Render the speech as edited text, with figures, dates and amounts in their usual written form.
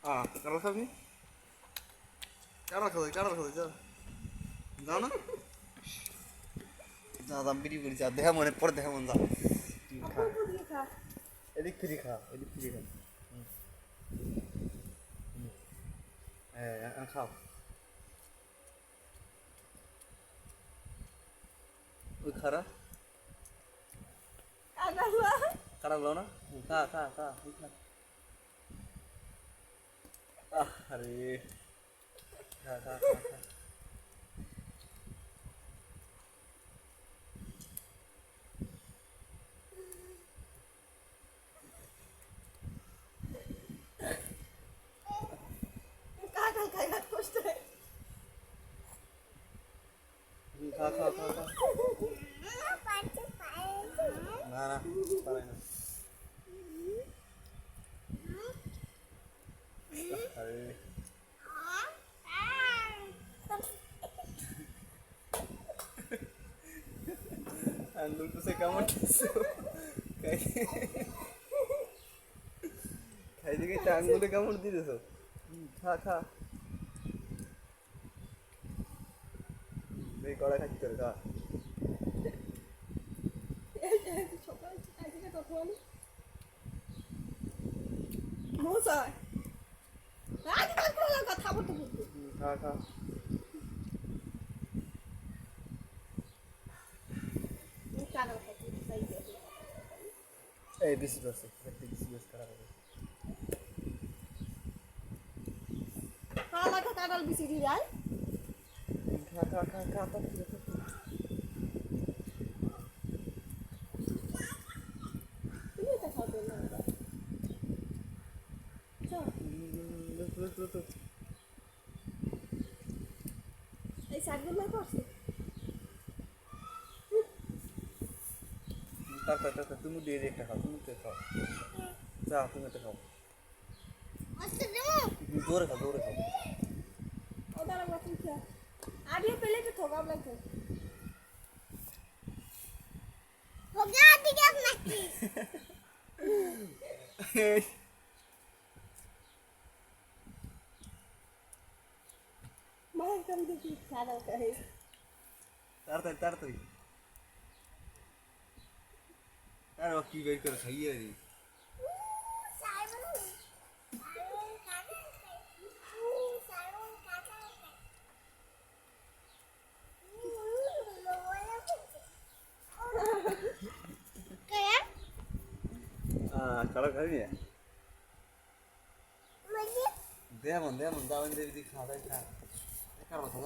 কাঁঠাল খাবি? কাঁঠাল খাবে যাও। যাও না? যা যা বিড়ি বিড়ি যা দেখা মনে পরে দেখা মন যা। তুই খা। এদিক ফিরি খা, এদিক ফিরি খা। হ্যাঁ খাও। ওই খারা খারাপ লো না? খা খা খা খা। আরে খা খা খা খা। খা খা খা খা। না না পারে না। আরে আঙ্গুল তো সে কামড় দিছো। খাই খাই দিকে আঙ্গুলে কামড় দিয়েছো। খা খা। এই কড়া খাচ্ছি তোর খা। খা খা। এই বেশি আছে একটু বেশি বেশ খারাপ হবে। কাঁঠাল বিচি দিয়ে যায়। খা খা খা খা খা। তুমি এটা খাবে না। এই শাকগুলো করছি। তারপর তুমি দিয়ে একটা খাও, তুমি তো খাও। যা তুমি তো খাও। দৌড়ে খাও দৌড়ে খাও। ও দাঁড়া বাকি খা। आधी पहले तो थोड़ा आप लगते हो गया आधी क्या लगती मैं कम देखी सारा कहे তাড়াতাড়ি আর ও কি বের করে খাইয়ে রে। কাড়া খাবি না? দেমন যাবেন দেবি খা খা খা